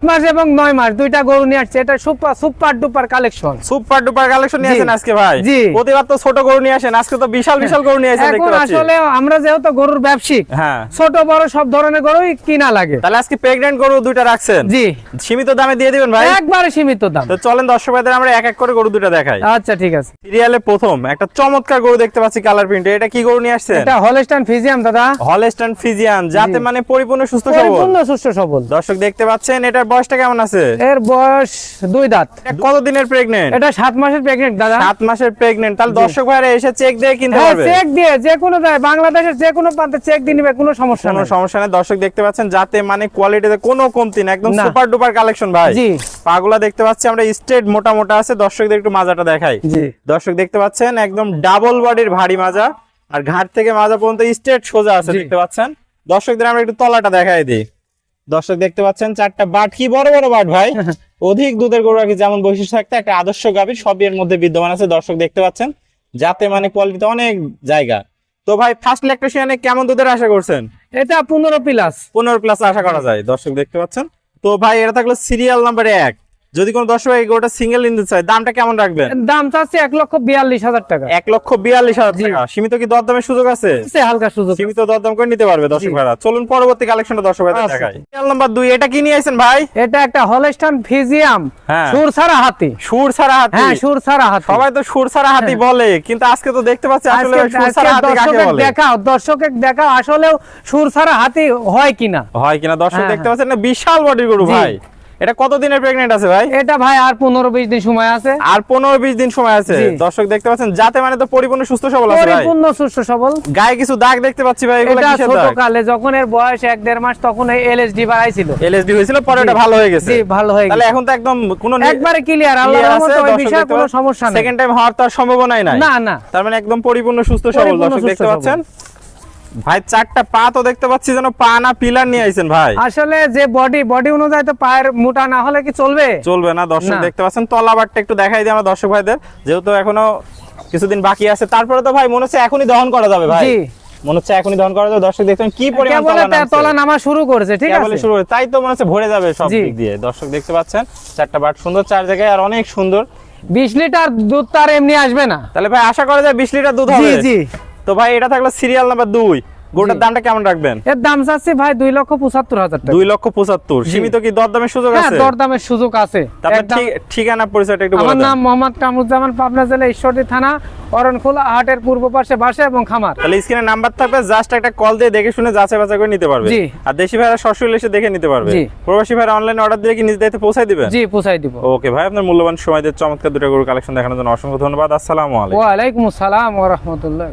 মাস এবং 9 মাস দুইটা গরু নিয়ে আসছে। এটা super duper collection. Super duper collection নিয়ে আসেন আজকে ভাই। জি। প্রতিবার তো ছোট গরু নিয়ে আসেন, আজকে তো বিশাল বিশাল গরু নিয়ে আসেন দেখতে এখন পাচ্ছি। আসলে আমরা যেহেতু গরুর ব্যবসায়িক, হ্যাঁ। ছোট বড় সব ধরনের গরুই কিনা লাগে। তাহলে আজকে প্রেগন্যান্ট গরু দুইটা রাখছেন? জি। সীমিত দামে দিয়ে দিবেন ভাই? একবারে সীমিত দাম। তো চলেন দর্শক ভাইদের আমরা এক এক করে গরু দুইটা দেখাই। আচ্ছা ঠিক আছে। সিরিয়ালে প্রথম একটা চমৎকার গরু দেখতে পাচ্ছি কালার প্রিন্টে। এটা কি গরু নিয়ে আসছেন? এটা হলস্টাইন ফ্রিজিয়ান দাদা। হলস্টাইন ফ্রিজিয়ান, যাতে মানে পরিপূর্ণ সুস্থ সবল। পরিপূর্ণ সুস্থ সবল। দর্শক দেখতে পাচ্ছেন, এটার বয়সটা কেমন আছে? এর বয়স 2 দাঁত। এটা কত দিনের প্রেগন্যান্ট? এটা 7 মাসের প্রেগন্যান্ট দাদা। 7 মাসের প্রেগন্যান্ট। তাহলে দর্শক ভাইরা এসে চেক দিয়ে কিনতে হ্যাঁ, পারবে? চেক দিয়ে যে কোনো যায়, বাংলাদেশের যে কোনো প্রান্তে চেক দিয়ে নিবে, কোনো সমস্যা কোনো নেই। সমস্যা নেই। দর্শক দেখতে পাচ্ছেন, যাতে মানে কোয়ালিটিতে কোনো কমতি না, একদম না। সুপার ডুপার কালেকশন ভাই। জি। পাগুলা দেখতে পাচ্ছি আমরা স্ট্রেট মোটা মোটা আছে। দর্শকদের একটু মাজাটা দেখাই। জি। দর্শক দেখতে পাচ্ছেন একদম ডাবল বডির ভারী মাজা, আর ঘাট থেকে মাজা পর্যন্ত স্ট্রেট সোজা আছে জি। দেখতে পাচ্ছেন। দর্শকদের আমরা একটু তলাটা দেখাই দিই। দর্শক দেখতে পাচ্ছেন চারটা বাট, কি বড় বড় বাট ভাই। অধিক দুধের গরু আর কি যেমন বৈশিষ্ট্য থাকতে একটা আদর্শ গাভীর সবই এর মধ্যে বিদ্যমান আছে। দর্শক দেখতে পাচ্ছেন, যাতে মানে কোয়ালিটিতে অনেক জায়গা। তো ভাই ফার্স্ট ল্যাকটেশনে কেমন দুধের আশা করছেন? এটা 15 প্লাস। 15 প্লাস আশা করা যায়। দর্শক দেখতে পাচ্ছেন। তো ভাই এটা থাকলো সিরিয়াল নাম্বার 1। যদি কোনো দর্শক এই গরুটা সিঙ্গেল নিতে চায়, দামটা কেমন রাখবেন? দাম চাচ্ছে 1,42,000 টাকা। 1,42,000 টাকা। সীমিত কি দরদামের সুযোগ আছে? আছে হালকা সুযোগ। সীমিত দরদাম করে নিতে পারবে দর্শক ভাইরা। চলুন পরবর্তী কালেকশনটা দর্শক ভাইদের আচ্ছা। দেখাই। সিরিয়াল নাম্বার 2, এটা কি নিয়ে আইছেন ভাই? এটা একটা হলস্টাইন ফ্রিজিয়ান, হ্যাঁ। সুর ছাড়া হাতি। সুর ছাড়া হাতি। হ্যাঁ, সুর ছাড়া হাতি। সবাই তো সুর ছাড়া হাতি বলে, কিন্তু আজকে তো দেখতে পাচ্ছি আসলে আজকে সুর ছাড়া হাতি কাকে বলে। দর্শকের দেখাও আসলেও সুর ছাড়া হাতি হয় কিনা। হয় কিনা দর্শক হ্যাঁ, দেখতে পাচ্ছেন, না বিশাল বডির গরু জি। ভাই। এটা কত দিনের প্রেগন্যান্ট আছে ভাই? এটা ভাই আর 15-20 দিন সময় আছে। আর 15-20 দিন সময় আছে। জি। দর্শক দেখতে পাচ্ছেন, যাতে মানে তো পরিপূর্ণ সুস্থ সবল আছে ভাই। পরিপূর্ণ সুস্থ সবল। গায়ে কিছু দাগ দেখতে পাচ্ছি ভাই, এগুলো এটা কিসের ছোট দাগ? কালে যখন এর বয়স 1-1.5 মাস, তখন এই এলএসডি বাড়াইছিল। এলএসডি হয়েছিল, পরে জি। এটা ভালো হয়ে গেছে। জি, ভালো হয়ে তাহলে গেছে। এখন তো একদম কোনো একবারে ক্লিয়ার, আল্লাহর রহমতে ওই বিষয়ে কোনো সমস্যা নেই। সেকেন্ড টাইম হওয়ার তো আর সম্ভাবনাই নাই। না না, তার মানে একদম পরিপূর্ণ সুস্থ সবল। পরিপূর্ণ দর্শক সুস্থ দেখতে সবল। পাচ্ছেন ভাই, চারটা পা তো দেখতে পাচ্ছি যেন পা না পিলার নিয়ে আইছেন ভাই। আসলে যে বডি অনুযায়ী তো পায়ের মোটা না হলে কি চলবে? চলবে না। দর্শক না। দেখতে পাচ্ছেন তলাবারটা একটু দেখাই দিই আমরা দর্শক ভাইদের, যেহেতু এখনো কিছুদিন বাকি আছে। তারপরে তো ভাই মনে হচ্ছে এখনই দহন করা যাবে ভাই। জি। মনে হচ্ছে এখনই দহন করা যাবে। দর্শক দেখছেন কি পরিমাণ কেবল তলা নামছে। তলা নামা শুরু করেছে, ঠিক কেবলই আছে। শুরু হয়েছে, তাই তো মনে হচ্ছে ভরে যাবে সব জি। দিক দিয়ে। দর্শক দেখতে পাচ্ছেন চারটা বাট সুন্দর, চার জায়গায় আর অনেক সুন্দর। 20 লিটার দুধ তার এমনি আসবে না। তাহলে ভাই আশা করা যায় 20 লিটার দুধ জি হবে। জি। তো ভাই এটা থাকলো সিরিয়াল নাম্বার 2। গোটার জি। দামটা কেমন রাখবেন? এর দাম চাচ্ছি ভাই 2,75,000 টাকা। 2,75,000। জি। সীমিত কি দরদামের সুযোগ হ্যাঁ, আছে? দরদামের সুযোগ আছে। তারপর একদম। ঠিকানা পরিচয়টা একটু বলে আমার দেন। নাম মোহাম্মদ কামরুজ্জামান, পাবনা জেলা ঈশ্বরদী থানা, অরণখোলা হাটের পূর্ব পাশে বাসা এবং খামার। তাহলে স্ক্রিনে নাম্বার থাকবে, জাস্ট একটা কল দিয়ে দেখে শুনে যাচাই বাছাই করে নিতে পারবে। জি। আর দেশি ভাইরা সরাসরি এসে দেখে নিতে পারবে। জি। প্রবাসী ভাইরা অনলাইনে অর্ডার দিয়ে কি নিজ দায়িত্বে পৌঁছায় দিবেন? জি, পৌঁছাই দিব। ওকে ভাই, আপনার মূল্যবান সময় দিয়ে চমৎকার দুটো গরু কালেকশন দেখানোর জন্য অসংখ্য ধন্যবাদ। আসসালামু আলাইকুম। ওয়া আলাইকুম আসসালাম ওয়া রাহমাতুল্লাহ।